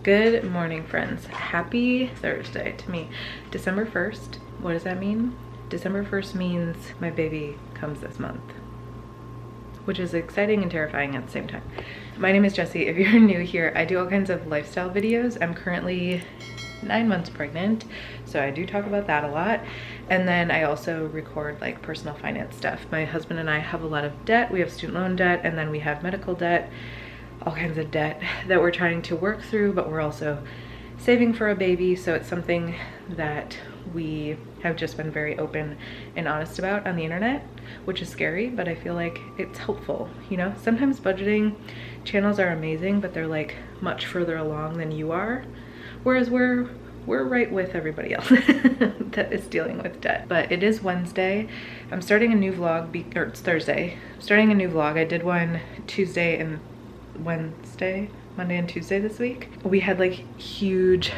Good morning, friends. Happy Thursday to me. December 1st. What does that mean? December 1st means my baby comes this month, which is exciting and terrifying at the same time. My name is Jessie. If you're new here, I do all kinds of lifestyle videos. I'm currently 9 months pregnant, so I do talk about that a lot. And then I also record like personal finance stuff. My husband and I have a lot of debt. We have student loan debt, and then we have medical debt, all kinds of debt that we're trying to work through, but we're also saving for a baby. So it's something that we have just been very open and honest about on the internet, which is scary, but I feel like it's helpful. You know, sometimes budgeting channels are amazing, but they're like much further along than you are, whereas we're right with everybody else that is dealing with debt. But it is Wednesday. I'm starting a new vlog, or it's Thursday. I'm starting a new vlog. I did one Tuesday and Wednesday, Monday and Tuesday this week. We had like huge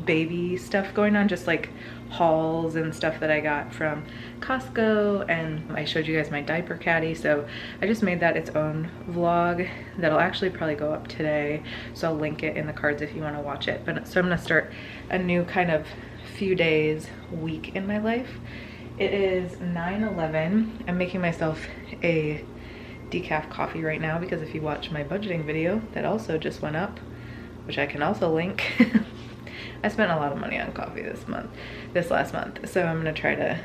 baby stuff going on, just like hauls and stuff that I got from Costco, and I showed you guys my diaper caddy, so I just made that its own vlog that'll actually probably go up today, so I'll link it in the cards if you want to watch it. But so I'm gonna start a new kind of few days week in my life. It is 9/11. I'm making myself a decaf coffee right now because if you watch my budgeting video that also just went up, which I can also link, I spent a lot of money on coffee this last month, so I'm gonna try to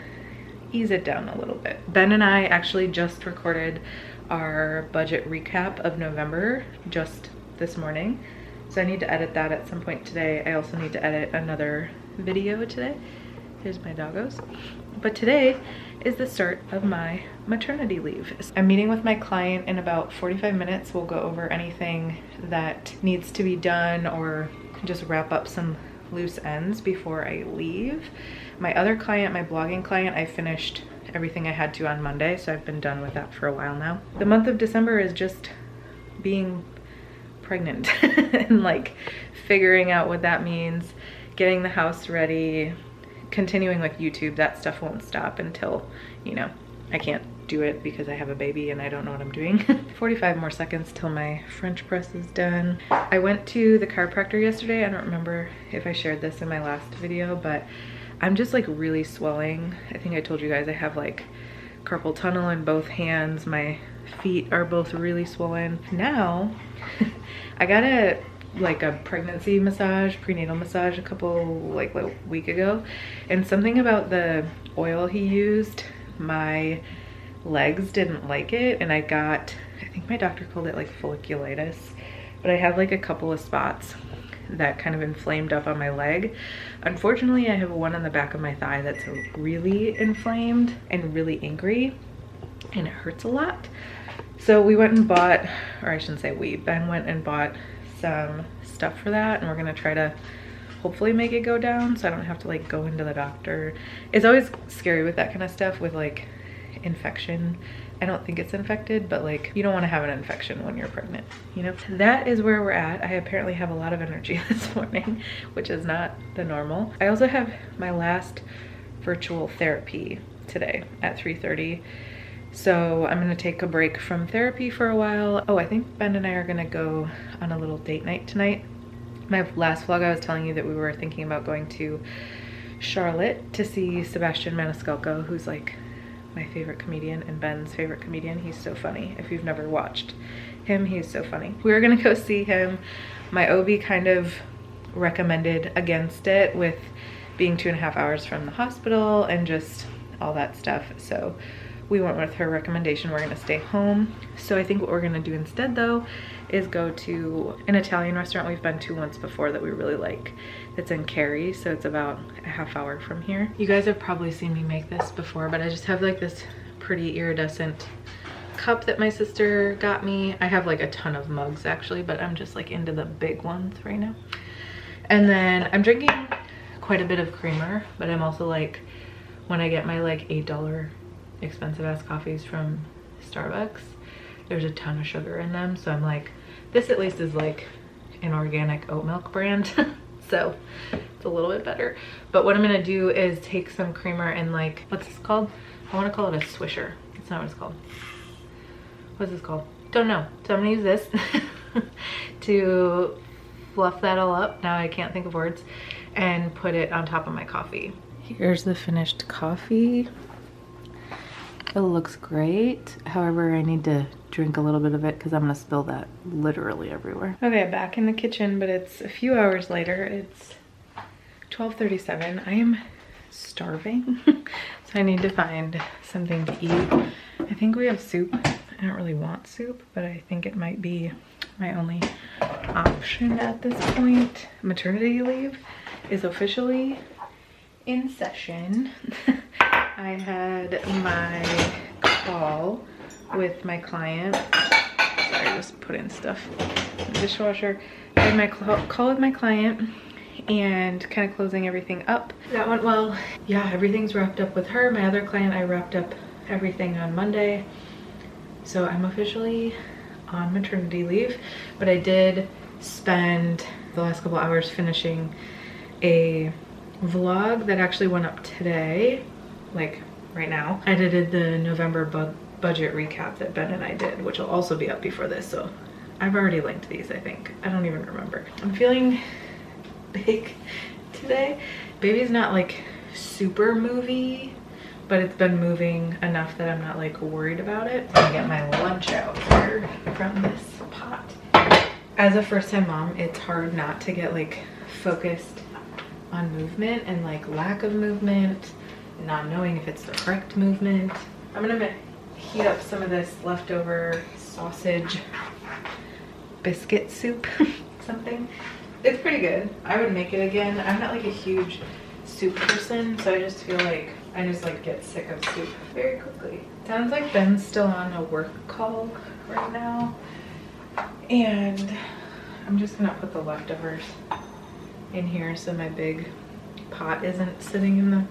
ease it down a little bit. Ben and I actually just recorded our budget recap of November just this morning, so I need to edit that at some point today. I also need to edit another video today. Here's my doggos. But today is the start of my maternity leave. I'm meeting with my client in about 45 minutes. We'll go over anything that needs to be done or just wrap up some loose ends before I leave. My other client, my blogging client, I finished everything I had to on Monday, so I've been done with that for a while now. The month of December is just being pregnant and like figuring out what that means, getting the house ready, continuing with YouTube. That stuff won't stop until, you know, I can't do it because I have a baby and I don't know what I'm doing. 45 more seconds till my French press is done. I went to the chiropractor yesterday. I don't remember if I shared this in my last video, but I'm just like really swelling. I think I told you guys I have like carpal tunnel in both hands. My feet are both really swollen. Now, I got a pregnancy massage, prenatal massage a week ago, and something about the oil he used, my legs didn't like it, and I think my doctor called it like folliculitis, but I have like a couple of spots that kind of inflamed up on my leg. Unfortunately, I have one on the back of my thigh that's really inflamed and really angry, and it hurts a lot. So we went and bought, or I shouldn't say we, Ben went and bought some stuff for that, and we're gonna try to hopefully make it go down so I don't have to like go into the doctor. It's always scary with that kind of stuff, with like infection. I don't think it's infected, but like you don't want to have an infection when you're pregnant, you know? That is where we're at. I apparently have a lot of energy this morning, which is not the normal. I also have my last virtual therapy today at 3:30. So I'm gonna take a break from therapy for a while. Oh, I think Ben and I are gonna go on a little date night tonight. My last vlog I was telling you that we were thinking about going to Charlotte to see Sebastian Maniscalco, who's like my favorite comedian and Ben's favorite comedian. He's so funny. If you've never watched him, he's so funny. We were gonna go see him. My OB kind of recommended against it, with being 2.5 hours from the hospital and just all that stuff. So we went with her recommendation. We're gonna stay home. So I think what we're gonna do instead though is go to an Italian restaurant we've been to once before that we really like. It's in Cary, so it's about a half hour from here. You guys have probably seen me make this before, but I just have like this pretty iridescent cup that my sister got me. I have like a ton of mugs actually, but I'm just like into the big ones right now. And then I'm drinking quite a bit of creamer, but I'm also like, when I get my like $8 expensive ass coffees from Starbucks, there's a ton of sugar in them, so I'm like, this at least is like an organic oat milk brand. So it's a little bit better. But what I'm gonna do is take some creamer and like, what's this called? I want to call it a swisher. It's not what it's called. What's this called? Don't know. So I'm gonna use this to fluff that all up, now I can't think of words, and put it on top of my coffee. Here's the finished coffee. It looks great. However, I need to drink a little bit of it because I'm gonna spill that literally everywhere. Okay, back in the kitchen, but it's a few hours later. It's 12:37. I am starving, so I need to find something to eat. I think we have soup. I don't really want soup, but I think it might be my only option at this point. Maternity leave is officially in session. I had my call with my client. Sorry, just put in stuff in the dishwasher. I had my call with my client and kind of closing everything up. That went well. Yeah, everything's wrapped up with her. My other client, I wrapped up everything on Monday. So I'm officially on maternity leave, but I did spend the last couple hours finishing a vlog that actually went up today, like right now. I edited the November budget recap that Ben and I did, which will also be up before this, so I've already linked these, I think. I don't even remember. I'm feeling big today. Baby's not like super movie, but it's been moving enough that I'm not like worried about it. I'm gonna get my lunch out here from this pot. As a first-time mom, it's hard not to get like focused on movement and like lack of movement, not knowing if it's the correct movement. I'm gonna heat up some of this leftover sausage biscuit soup, something. It's pretty good. I would make it again. I'm not like a huge soup person, so I just feel like I just like get sick of soup very quickly. Sounds like Ben's still on a work call right now, and I'm just gonna put the leftovers in here so my big pot isn't sitting in the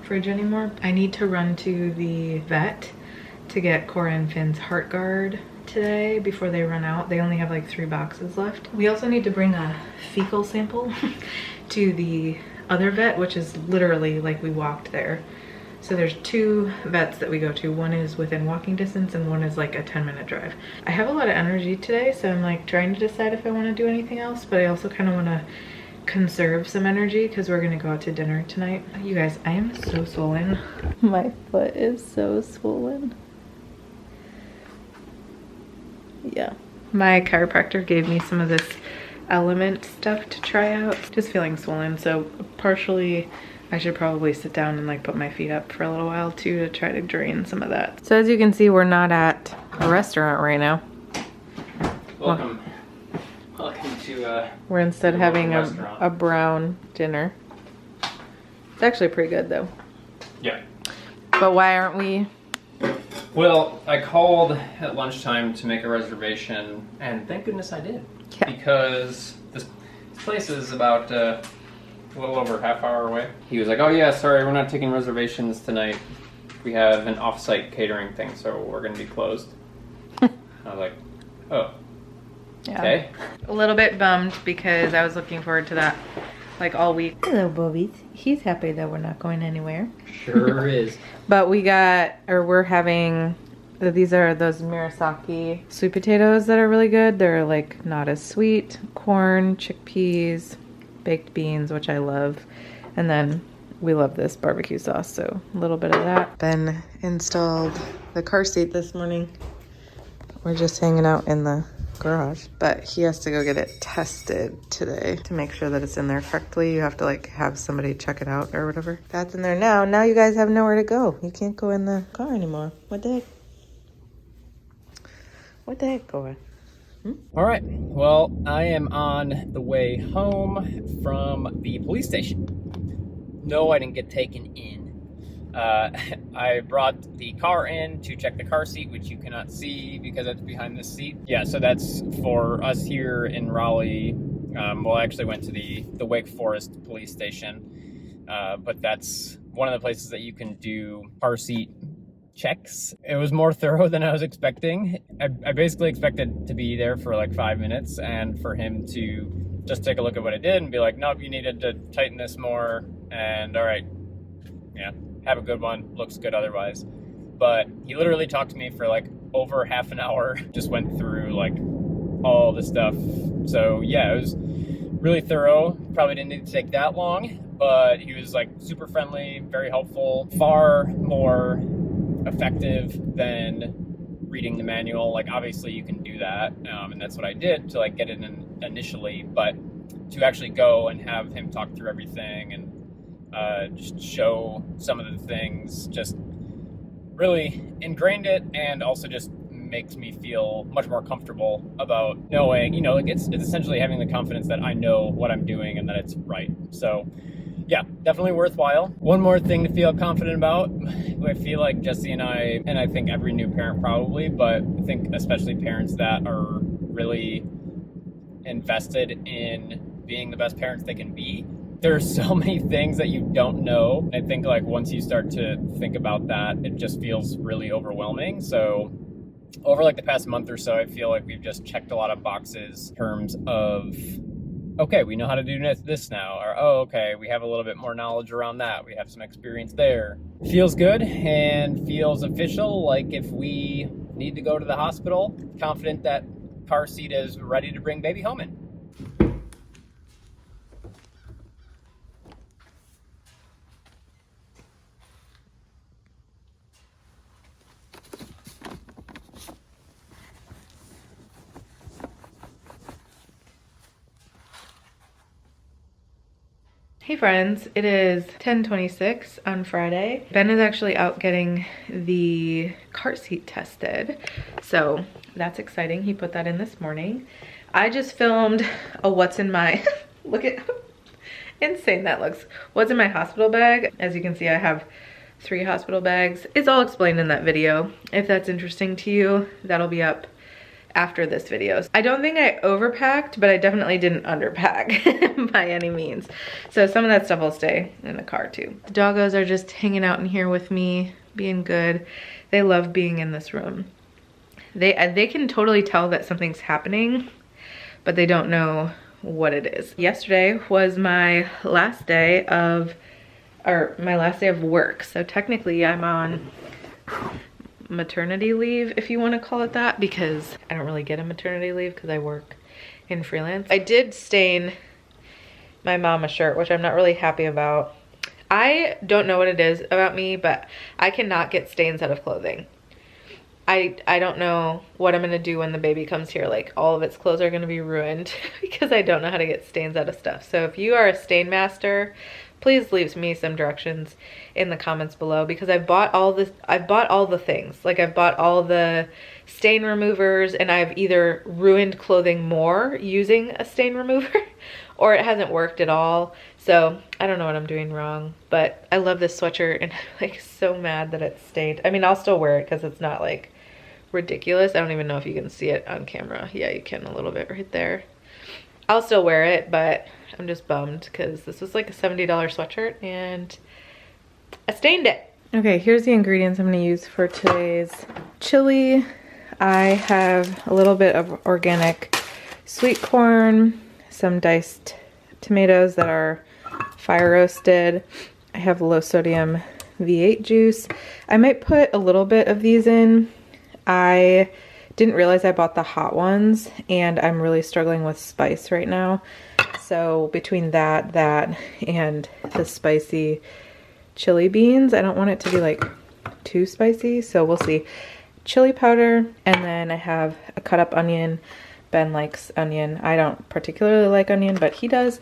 fridge anymore. I need to run to the vet to get Cora and Finn's heart guard today before they run out. They only have like 3 boxes left. We also need to bring a fecal sample to the other vet, which is literally like we walked there. So there's 2 vets that we go to. One is within walking distance and one is like a 10-minute drive. I have a lot of energy today, so I'm like trying to decide if I want to do anything else, but I also kind of want to conserve some energy because we're gonna go out to dinner tonight. You guys, I am so swollen. My foot is so swollen. Yeah. My chiropractor gave me some of this element stuff to try out. Just feeling swollen, so partially I should probably sit down and like put my feet up for a little while too to try to drain some of that. So as you can see, we're not at a restaurant right now. Welcome. Welcome to we're instead having a brown dinner. It's actually pretty good though. Yeah. But why aren't we? Well, I called at lunchtime to make a reservation, and thank goodness I did. Yeah. Because this place is about a little over half hour away. He was like, "Oh yeah, sorry, we're not taking reservations tonight. We have an off-site catering thing, so we're going to be closed." I was like, "Oh, yeah. Okay." A little bit bummed because I was looking forward to that like all week. Hello, Bobbies. He's happy that we're not going anywhere. Sure is. But we're having, these are those Murasaki sweet potatoes that are really good. They're like not as sweet. Corn, chickpeas, baked beans, which I love. And then we love this barbecue sauce, so a little bit of that. Ben installed the car seat this morning. We're just hanging out in the garage, but he has to go get it tested today to make sure that it's in there correctly. You have to like have somebody check it out or whatever. That's in there now. Now you guys have nowhere to go. You can't go in the car anymore. What the heck? What the heck, Cora? All right. Well, I am on the way home from the police station. No, I didn't get taken in. I brought the car in to check the car seat, which you cannot see because it's behind this seat. Yeah, so that's for us here in Raleigh. Well, I actually went to the Wake Forest police station, but that's one of the places that you can do car seat checks. It was more thorough than I was expecting. I basically expected to be there for like 5 minutes and for him to just take a look at what I did and be like, nope, you needed to tighten this more, and all right, yeah, have a good one, looks good otherwise. But he literally talked to me for like over half an hour, just went through like all the stuff. So yeah, it was really thorough. Probably didn't need to take that long, but he was like super friendly, very helpful, far more effective than reading the manual. Like obviously you can do that, and that's what I did to like get it in initially, but to actually go and have him talk through everything and just show some of the things just really ingrained it, and also just makes me feel much more comfortable about knowing, you know, like it's essentially having the confidence that I know what I'm doing and that it's right. So yeah, definitely worthwhile. One more thing to feel confident about. I feel like Jesse and I think every new parent probably, but I think especially parents that are really invested in being the best parents they can be. There's so many things that you don't know. I think like once you start to think about that, it just feels really overwhelming. So over like the past month or so, I feel like we've just checked a lot of boxes in terms of, okay, we know how to do this now, or oh, okay, we have a little bit more knowledge around that. We have some experience there. Feels good and feels official. Like if we need to go to the hospital, confident that car seat is ready to bring baby home in. Hey friends, it is 10:26 on Friday. Ben is actually out getting the car seat tested, so that's exciting. He put that in this morning. I just filmed a what's in my, look at how insane that looks. What's in my hospital bag. As you can see, I have 3 hospital bags. It's all explained in that video. If that's interesting to you, that'll be up after this video. I don't think I overpacked, but I definitely didn't underpack by any means. So some of that stuff will stay in the car too. The doggos are just hanging out in here with me, being good. They love being in this room. They can totally tell that something's happening, but they don't know what it is. Yesterday was my last day of, work. So technically I'm on maternity leave, if you want to call it that, because I don't really get a maternity leave because I work in freelance. I did stain my mama shirt, which I'm not really happy about. I don't know what it is about me, but I cannot get stains out of clothing. I don't know what I'm gonna do when the baby comes here. Like all of its clothes are gonna be ruined because I don't know how to get stains out of stuff. So if you are a stain master, please leave me some directions in the comments below, because I've bought all the things. Like I've bought all the stain removers, and I've either ruined clothing more using a stain remover or it hasn't worked at all. So I don't know what I'm doing wrong, but I love this sweatshirt and I'm like so mad that it's stained. I mean, I'll still wear it because it's not like ridiculous. I don't even know if you can see it on camera. Yeah, you can a little bit right there. I'll still wear it, but I'm just bummed because this was like a $70 sweatshirt and I stained it. Okay, here's the ingredients I'm gonna use for today's chili. I have a little bit of organic sweet corn, some diced tomatoes that are fire roasted. I have low sodium V8 juice. I might put a little bit of these in. I didn't realize I bought the hot ones, and I'm really struggling with spice right now. So between that and the spicy chili beans, I don't want it to be like too spicy, so we'll see. Chili powder, and then I have a cut up onion. Ben likes onion. I don't particularly like onion, but he does.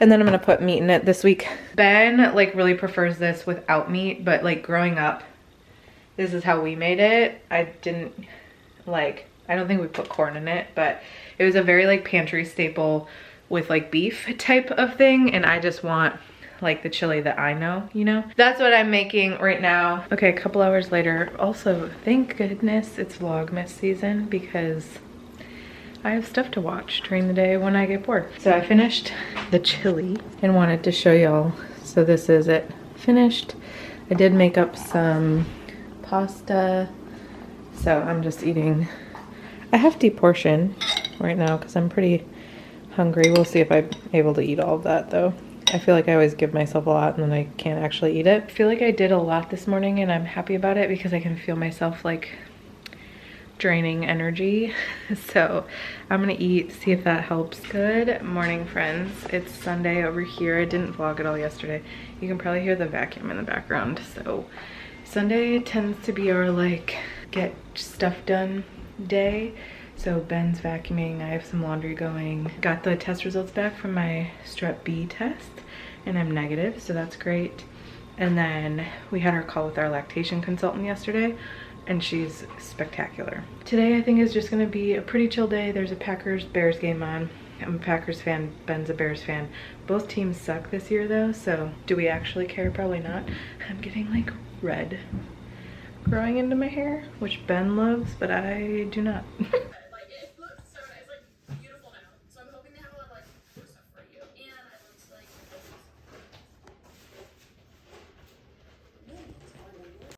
And then I'm gonna put meat in it this week. Ben like really prefers this without meat, but like growing up, this is how we made it. I don't think we put corn in it, but it was a very like pantry staple with like beef type of thing, and I just want like the chili that I know, you know? That's what I'm making right now. Okay, a couple hours later. Also, thank goodness it's Vlogmas season, because I have stuff to watch during the day when I get bored. So I finished the chili and wanted to show y'all. So this is it finished. I did make up some pasta, so I'm just eating a hefty portion right now because I'm pretty hungry. We'll see if I'm able to eat all of that though. I feel like I always give myself a lot and then I can't actually eat it. I feel like I did a lot this morning and I'm happy about it because I can feel myself like draining energy. So I'm gonna eat, see if that helps. Good morning, friends. It's Sunday over here. I didn't vlog at all yesterday. You can probably hear the vacuum in the background. So Sunday tends to be our like get stuff done day. So Ben's vacuuming, I have some laundry going. Got the test results back from my strep B test and I'm negative, so that's great. And then we had our call with our lactation consultant yesterday and she's spectacular. Today I think is just gonna be a pretty chill day. There's a Packers-Bears game on. I'm a Packers fan, Ben's a Bears fan. Both teams suck this year though, so do we actually care? Probably not. I'm getting like red growing into my hair, which Ben loves, but I do not.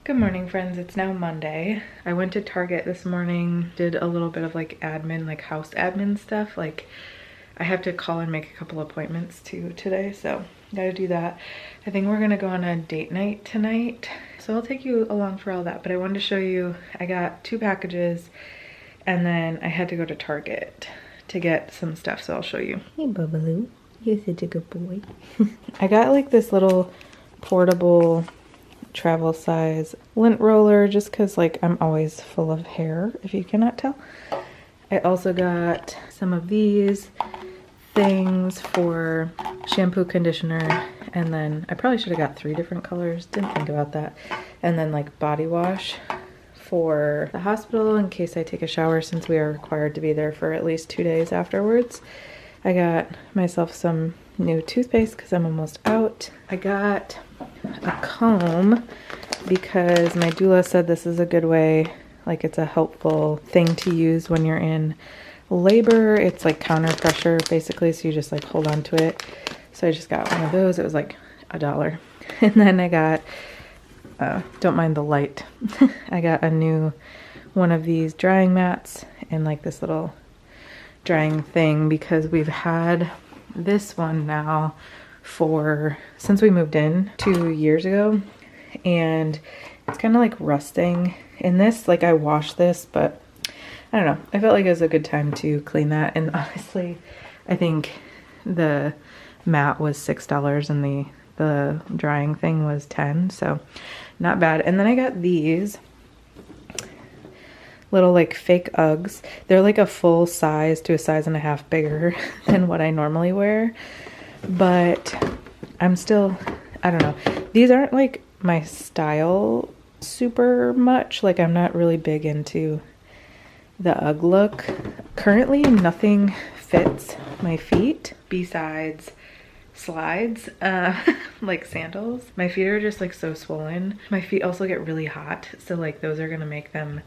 Good morning, friends. It's now Monday. I went to Target this morning, did a little bit of like admin, like house admin stuff. Like I have to call and make a couple appointments too today, so gotta do that. I think we're gonna go on a date night tonight, so I'll take you along for all that. But I wanted to show you, I got 2 packages and then I had to go to Target to get some stuff, so I'll show you. Hey Bubbaloo, you're such a good boy. I got like this little portable travel size lint roller just because like I'm always full of hair, if you cannot tell. I also got some of these things for shampoo, conditioner, and then I probably should have got 3 different colors, didn't think about that. And then like body wash for the hospital in case I take a shower, since we are required to be there for at least 2 days afterwards. I got myself some new toothpaste because I'm almost out. I got a comb because my doula said this is a good way, like it's a helpful thing to use when you're in labor. It's like counter pressure basically, so you just like hold on to it. So I just got one of those. It was like $1. And then I got, don't mind the light, I got a new one of these drying mats and like this little drying thing because we've had this one now since we moved in 2 years ago, and it's kind of like rusting. In this, like I washed this, but I don't know, I felt like it was a good time to clean that. And honestly, I think the mat was $6 and the drying thing was $10, so not bad. And then I got these little like fake Uggs. They're like a full size to a size and a half bigger than what I normally wear, but I'm still, I don't know, these aren't like my style super much. Like I'm not really big into the Ugg look. Currently nothing fits my feet besides slides, like sandals. My feet are just like so swollen. My feet also get really hot, so like those are gonna make them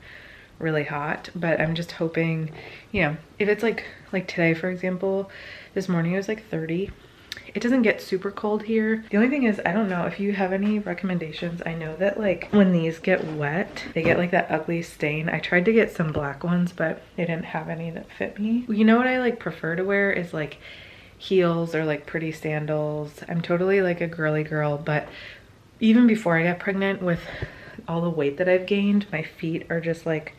really hot. But I'm just hoping, you know, if it's like today, for example, this morning it was like 30. It doesn't get super cold here. The only thing is, I don't know if you have any recommendations. I know that like when these get wet, they get like that ugly stain. I tried to get some black ones, but they didn't have any that fit me. You know what I like prefer to wear is like heels or like pretty sandals. I'm totally like a girly girl, but even before I got pregnant, with all the weight that I've gained, my feet are just like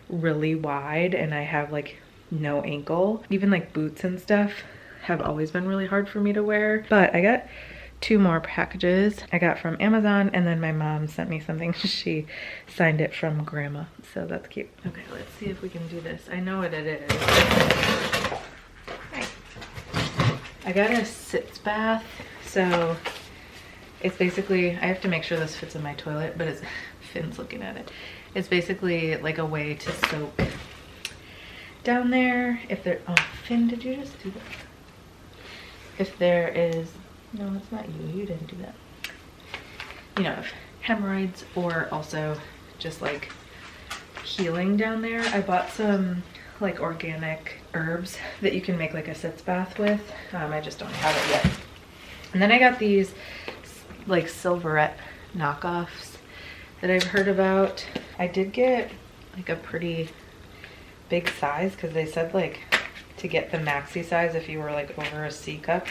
really wide and I have like no ankle. Even like boots and stuff have always been really hard for me to wear. But I got 2 more packages I got from Amazon, and then my mom sent me something. She signed it from Gramma, so that's cute. Okay, let's see if we can do this. I know what it is. Hi. I got a sitz bath, so it's basically, I have to make sure this fits in my toilet, but it's, Finn's looking at it. It's basically like a way to soak down there. If there, oh, Finn, did you just do that? If there is, no, it's not you, you didn't do that. You know, if hemorrhoids, or also just like healing down there. I bought some like organic herbs that you can make like a sitz bath with. I just don't have it yet. And then I got these like silverette knockoffs that I've heard about. I did get like a pretty big size because they said like to get the maxi size if you were like over a C cup,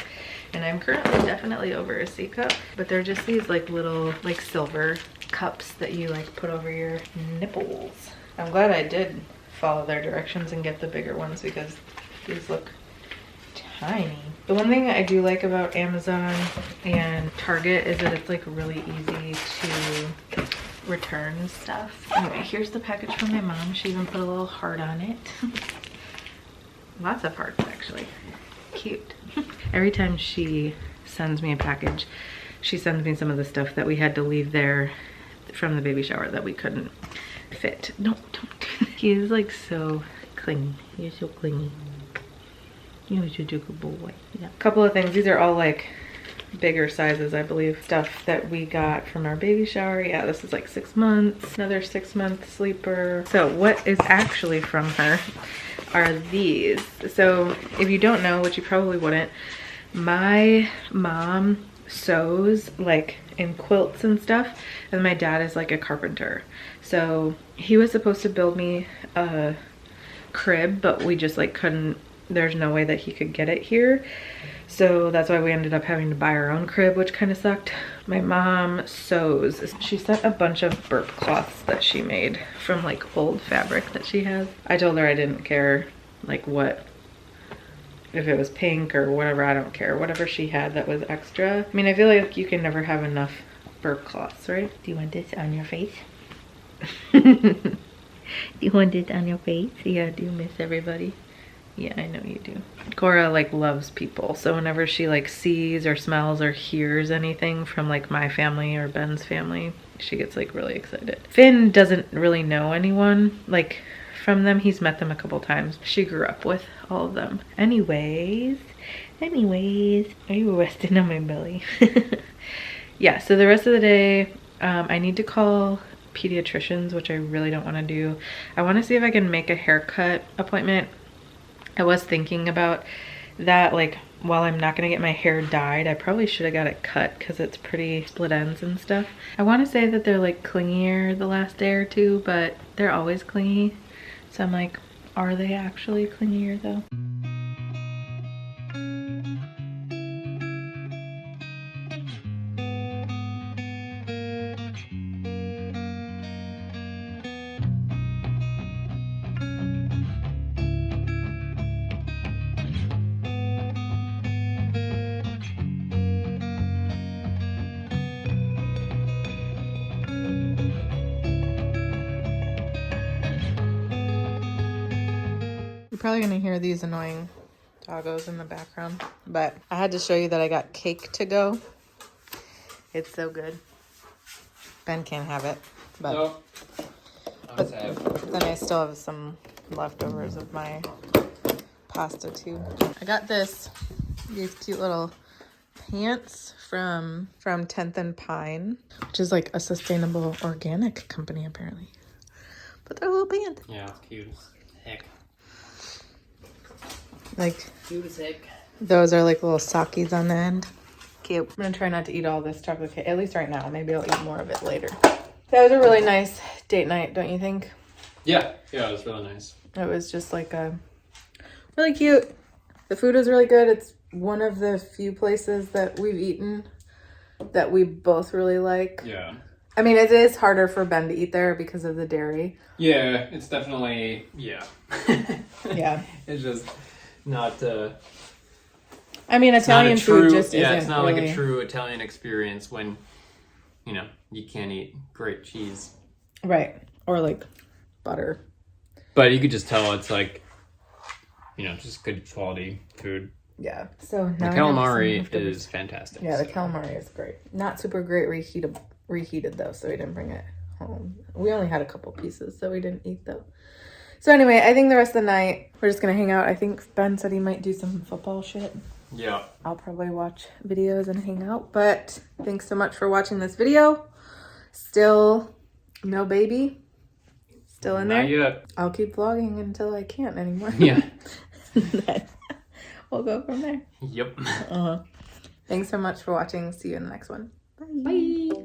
and I'm currently definitely over a C cup. But they're just these like little like silver cups that you like put over your nipples. I'm glad I did follow their directions and get the bigger ones because these look tiny. The one thing I do like about Amazon and Target is that it's like really easy to return stuff. Anyway, here's the package from my mom. She even put a little heart on it. Lots of hearts actually. Cute. Every time she sends me a package, she sends me some of the stuff that we had to leave there from the baby shower that we couldn't fit. No, don't do that. He is like so clingy. He's so clingy. You're such a good boy. Yeah. A couple of things. These are all like bigger sizes, I believe. Stuff that we got from our baby shower. Yeah, this is like 6 months. Another 6-month sleeper. So what is actually from her are these. So if you don't know, which you probably wouldn't, my mom sews like in quilts and stuff, and my dad is like a carpenter. So he was supposed to build me a crib, but we just like couldn't, there's no way that he could get it here. So that's why we ended up having to buy our own crib, which kind of sucked. My mom sews. She sent a bunch of burp cloths that she made from like old fabric that she has. I told her I didn't care like what, if it was pink or whatever, I don't care. Whatever she had that was extra. I mean, I feel like you can never have enough burp cloths, right? Do you want this on your face? Do you want it on your face? Yeah, do you miss everybody? Yeah, I know you do. Cora like loves people, so whenever she like sees or smells or hears anything from like my family or Ben's family, she gets like really excited. Finn doesn't really know anyone like from them. He's met them a couple times. She grew up with all of them. Anyways, are you resting on my belly? Yeah, so the rest of the day, I need to call pediatricians, which I really don't want to do. I want to see if I can make a haircut appointment. I was thinking about that, like, while I'm not gonna get my hair dyed, I probably should have got it cut because it's pretty split ends and stuff. I want to say that they're like clingier the last day or two, but they're always clingy. So I'm like, are they actually clingier though? Probably gonna hear these annoying doggos in the background, but I had to show you that I got cake to go. It's so good. Ben can't have it, but, Nope. but then I still have some leftovers of my pasta too. I got these cute little pants from 10th and Pine, which is like a sustainable organic company apparently. But they're little pants. Yeah, cute as heck. Like, Cute as heck. those are like little sockies on the end. Cute. I'm gonna try not to eat all this chocolate cake, at least right now. Maybe I'll eat more of it later. That was a really nice date night, don't you think? Yeah, it was really nice. It was just like really cute. The food was really good. It's one of the few places that we've eaten that we both really like. Yeah. I mean, it is harder for Ben to eat there because of the dairy. Yeah, it's definitely, yeah. Yeah. It's just not, I mean, Italian food just isn't it's not really like a true Italian experience when, you know, you can't eat great cheese. right. Or like butter. But you could just tell it's like, you know, just good quality food. Yeah. So The now calamari is fantastic. Yeah, the calamari is great. Not super great reheated though, so we didn't bring it home. We only had a couple pieces, so we didn't eat though. So anyway, I think the rest of the night we're just gonna hang out. I think Ben said he might do some football shit. Yeah. I'll probably watch videos and hang out. But thanks so much for watching this video. Still no baby. Still in there. Not yet. I'll keep vlogging until I can't anymore. Yeah. Then we'll go from there. Yep. Thanks so much for watching. See you in the next one. Bye. Bye.